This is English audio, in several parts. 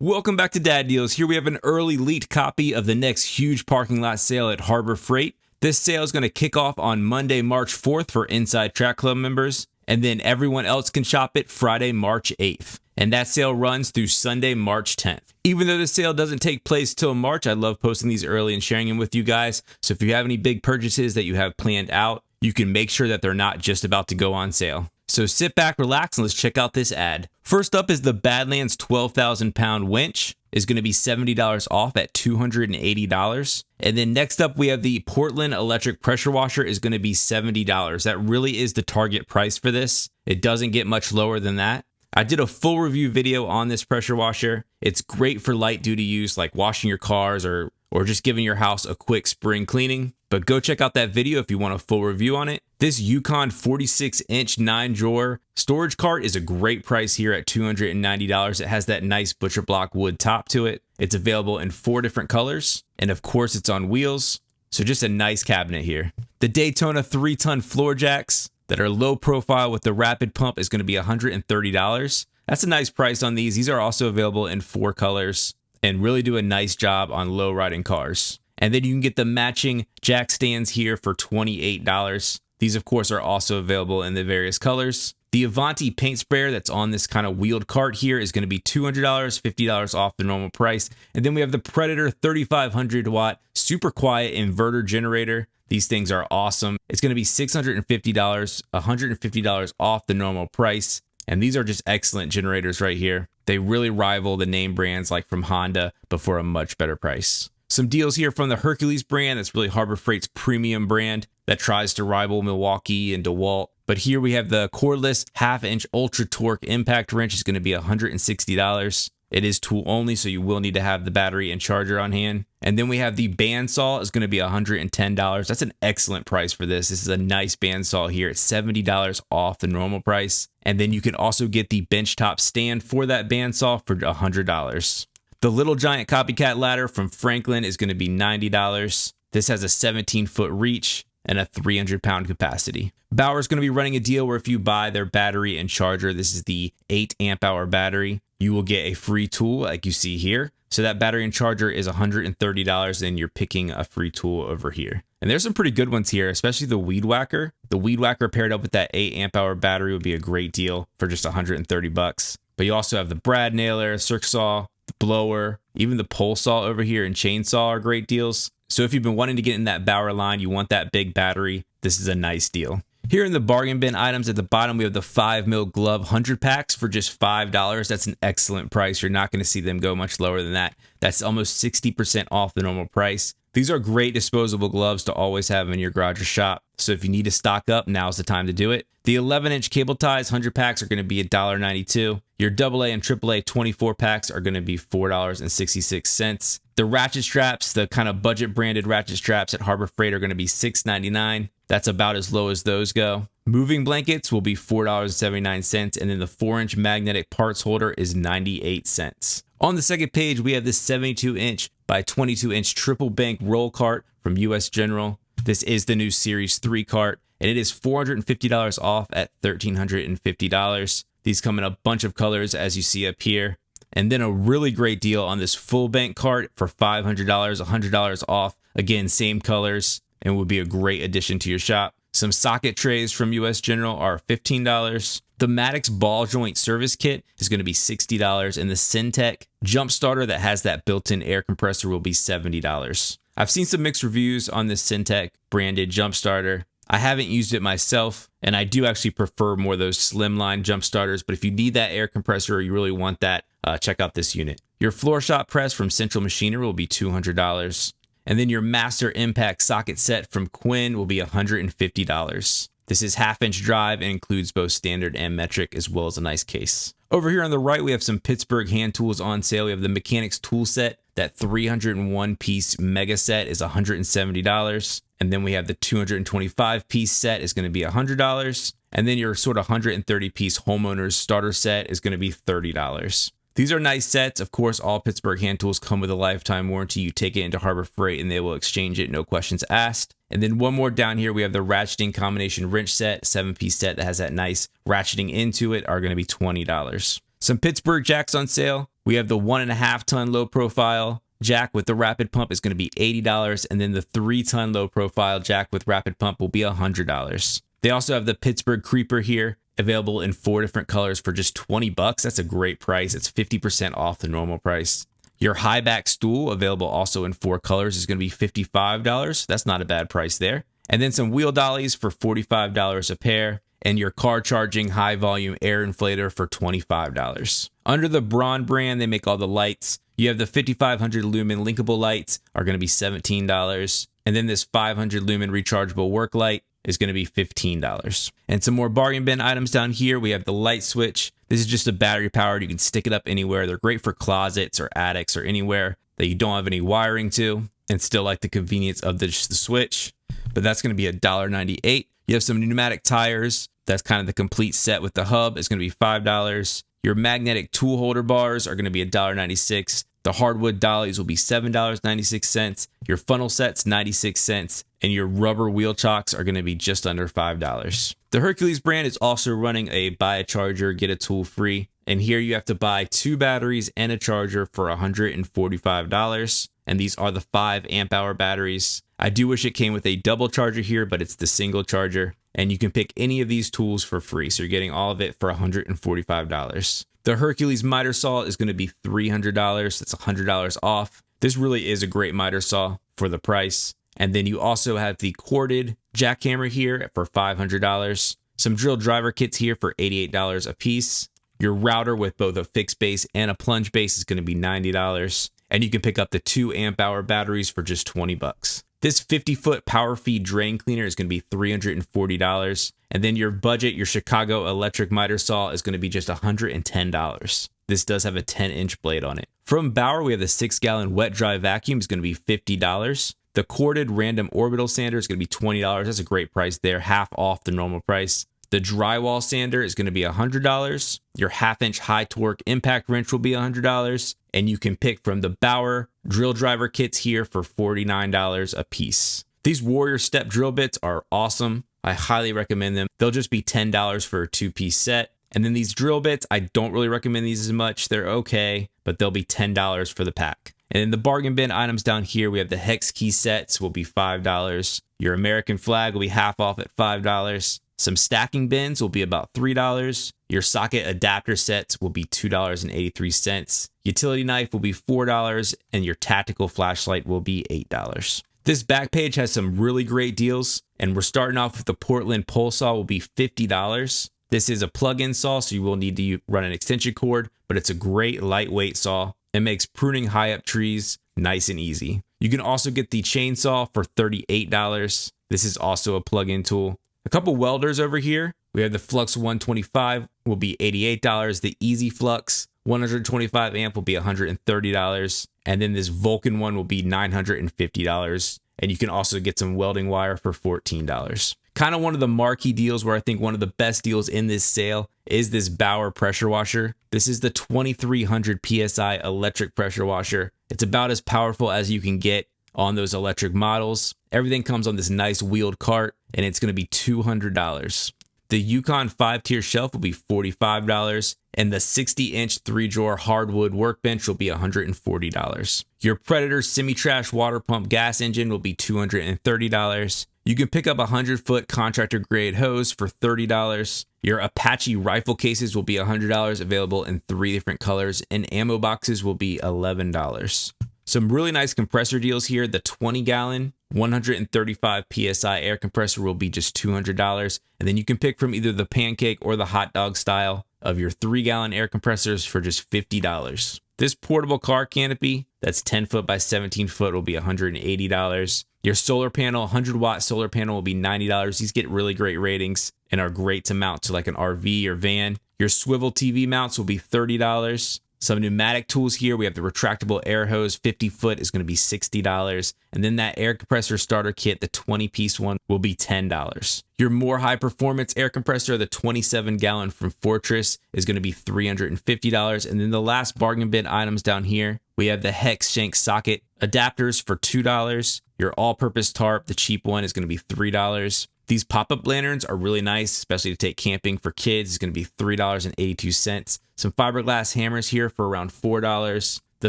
Welcome back to Dad Deals. Here we have an early leaked copy of the next huge parking lot sale at Harbor Freight. This sale is going to kick off on Monday, March 4th for Inside Track Club members, and then everyone else can shop it Friday, March 8th. And that sale runs through Sunday, March 10th. Even though the sale doesn't take place till March, I love posting these early and sharing them with you guys. So if you have any big purchases that you have planned out, you can make sure that they're not just about to go on sale. So sit back, relax, and let's check out this ad. First up is the Badlands 12,000 pound winch. Is going to be $70 off at $280. And then next up, we have the Portland electric pressure washer is going to be $70. That really is the target price for this. It doesn't get much lower than that. I did a full review video on this pressure washer. It's great for light duty use like washing your cars or just giving your house a quick spring cleaning. But go check out that video if you want a full review on it. This Yukon 46-inch 9-drawer storage cart is a great price here at $290. It has that nice butcher block wood top to it. It's available in 4 different colors. And of course, it's on wheels. So just a nice cabinet here. The Daytona 3-ton floor jacks that are low profile with the rapid pump is going to be $130. That's a nice price on these. These are also available in 4 colors and really do a nice job on low riding cars. And then you can get the matching jack stands here for $28. These, of course, are also available in the various colors. The Avanti paint sprayer that's on this kind of wheeled cart here is going to be $200, $50 off the normal price. And then we have the Predator 3500 watt super quiet inverter generator. These things are awesome. It's going to be $650, $150 off the normal price. And these are just excellent generators right here. They really rival the name brands like from Honda, but for a much better price. Some deals here from the Hercules brand. That's really Harbor Freight's premium brand that tries to rival Milwaukee and DeWalt. But here we have the cordless 1/2-inch ultra torque impact wrench. Is going to be $160. It is tool only, so you will need to have the battery and charger on hand. And then we have the bandsaw is going to be $110. That's an excellent price for this. This is a nice bandsaw here. It's $70 off the normal price. And then you can also get the benchtop stand for that bandsaw for $100. The Little Giant Copycat ladder from Franklin is going to be $90. This has a 17-foot reach and a 300-pound capacity. Bauer is going to be running a deal where if you buy their battery and charger, this is the 8 amp hour battery, you will get a free tool like you see here. So that battery and charger is $130 and you're picking a free tool over here. And there's some pretty good ones here, especially the Weed Whacker. The Weed Whacker paired up with that 8 amp hour battery would be a great deal for just $130. But you also have the Brad Nailer, Circ Saw, the blower, even the pole saw over here and chainsaw are great deals. So if you've been wanting to get in that Bauer line, you want that big battery, this is a nice deal. Here in the bargain bin items at the bottom, we have the 5mm glove 100 packs for just $5. That's an excellent price. You're not going to see them go much lower than that. That's almost 60% off the normal price. These are great disposable gloves to always have in your garage or shop. So if you need to stock up, now's the time to do it. The 11-inch cable ties 100 packs are going to be $1.92. Your AA and AAA 24 packs are going to be $4.66. The ratchet straps, the kind of budget branded ratchet straps at Harbor Freight are going to be $6.99. That's about as low as those go. Moving blankets will be $4.79, and then the 4-inch magnetic parts holder is 98 cents. On the second page, we have this 72-inch by 22-inch triple bank roll cart from US General. This is the new Series 3 cart, and it is $450 off at $1,350. These come in a bunch of colors as you see up here. And then a really great deal on this full bank cart for $500, $100 off. Again, same colors, and would be a great addition to your shop. Some socket trays from US General are $15. The Maddox ball joint service kit is going to be $60, and the Syntec jump starter that has that built-in air compressor will be $70. I've seen some mixed reviews on this Syntec branded jump starter. I haven't used it myself, and I do actually prefer more of those slimline jump starters, but if you need that air compressor or you really want that, check out this unit. Your floor shop press from Central Machinery will be $200. And then your Master Impact socket set from Quinn will be $150. This is 1/2-inch drive and includes both standard and metric, as well as a nice case. Over here on the right, we have some Pittsburgh hand tools on sale. We have the Mechanics tool set. That 301-piece mega set is $170. And then we have the 225-piece set is going to be $100. And then your sort of 130-piece homeowner's starter set is going to be $30. These are nice sets. Of course, all Pittsburgh hand tools come with a lifetime warranty. You take it into Harbor Freight and they will exchange it, no questions asked. And then one more down here, we have the ratcheting combination wrench set, 7-piece set that has that nice ratcheting into it, are going to be $20. Some Pittsburgh jacks on sale. We have the 1.5 ton low profile jack with the rapid pump is going to be $80, and then the 3 ton low profile jack with rapid pump will be $100. They also have the Pittsburgh Creeper here, available in 4 different colors for just $20. That's a great price. It's 50% off the normal price. Your high back stool, available also in 4 colors, is going to be $55. That's not a bad price there. And then some wheel dollies for $45 a pair, and your car charging high volume air inflator for $25. Under the Braun brand, they make all the lights. You have the 5500 lumen linkable lights are going to be $17. And then this 500 lumen rechargeable work light is going to be $15. And some more bargain bin items down here. We have the light switch. This is just a battery powered. You can stick it up anywhere. They're great for closets or attics or anywhere that you don't have any wiring to and still like the convenience of just the switch. But that's going to be $1.98. You have some pneumatic tires. That's kind of the complete set with the hub. It's going to be $5. Your magnetic tool holder bars are going to be $1.96. The hardwood dollies will be $7.96. Your funnel sets, 96 cents. And your rubber wheel chocks are going to be just under $5. The Hercules brand is also running a buy a charger, get a tool free. And here you have to buy 2 batteries and a charger for $145. And these are the 5 amp hour batteries. I do wish it came with a double charger here, but it's the single charger. And you can pick any of these tools for free. So you're getting all of it for $145. The Hercules miter saw is going to be $300. That's $100 off. This really is a great miter saw for the price. And then you also have the corded jackhammer here for $500. Some drill driver kits here for $88 a piece. Your router with both a fixed base and a plunge base is going to be $90. And you can pick up the 2 amp hour batteries for just $20. This 50-foot power feed drain cleaner is going to be $340. And then your budget, your Chicago electric miter saw is going to be just $110. This does have a 10-inch blade on it. From Bauer, we have the 6-gallon wet dry vacuum is going to be $50. The corded random orbital sander is going to be $20. That's a great price there, half off the normal price. The drywall sander is going to be $100. Your 1/2-inch high torque impact wrench will be $100. And you can pick from the Bauer drill driver kits here for $49 a piece. These Warrior step drill bits are awesome. I highly recommend them. They'll just be $10 for a 2-piece set. And then these drill bits, I don't really recommend these as much. They're okay, but they'll be $10 for the pack. And in the bargain bin items down here, we have the hex key sets will be $5. Your American flag will be half off at $5. Some stacking bins will be about $3. Your socket adapter sets will be $2.83. Utility knife will be $4, and your tactical flashlight will be $8. This back page has some really great deals, and we're starting off with the Portland pole saw will be $50. This is a plug-in saw, so you will need to run an extension cord, but it's a great lightweight saw. It makes pruning high up trees nice and easy. You can also get the chainsaw for $38. This is also a plug-in tool. A couple welders over here. We have the Flux 125 will be $88. The Easy Flux 125 amp will be $130. And then this Vulcan one will be $950. And you can also get some welding wire for $14. Kind of one of the marquee deals where I think one of the best deals in this sale is this Bauer pressure washer. This is the 2300 PSI electric pressure washer. It's about as powerful as you can get on those electric models. Everything comes on this nice wheeled cart, and it's going to be $200. The Yukon 5-tier shelf will be $45, and the 60-inch 3-drawer hardwood workbench will be $140. Your Predator semi-trash water pump gas engine will be $230. You can pick up a 100-foot contractor-grade hose for $30. Your Apache rifle cases will be $100, available in 3 different colors, and ammo boxes will be $11. Some really nice compressor deals here. The 20-gallon 135 PSI air compressor will be just $200. And then you can pick from either the pancake or the hot dog style of your 3-gallon air compressors for just $50. This portable car canopy that's 10 foot by 17 foot will be $180. Your solar panel, 100-watt solar panel will be $90. These get really great ratings and are great to mount to like an RV or van. Your swivel TV mounts will be $30. Some pneumatic tools here. We have the retractable air hose, 50 foot is going to be $60. And then that air compressor starter kit, the 20-piece one, will be $10. Your more high performance air compressor, the 27-gallon from Fortress, is going to be $350. And then the last bargain bin items down here, we have the hex shank socket adapters for $2. Your all-purpose tarp, the cheap one, is going to be $3. These pop-up lanterns are really nice, especially to take camping for kids. It's going to be $3.82. Some fiberglass hammers here for around $4. The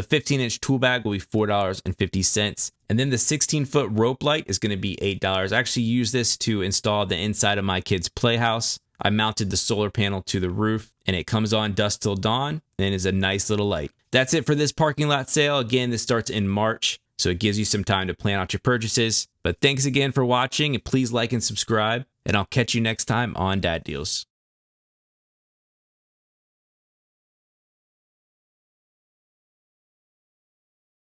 15-inch tool bag will be $4.50. And then the 16-foot rope light is going to be $8. I actually use this to install the inside of my kid's playhouse. I mounted the solar panel to the roof, and it comes on dusk till dawn, and is a nice little light. That's it for this parking lot sale. Again, this starts in March, so it gives you some time to plan out your purchases. But thanks again for watching, and please like and subscribe, and I'll catch you next time on Dad Deals.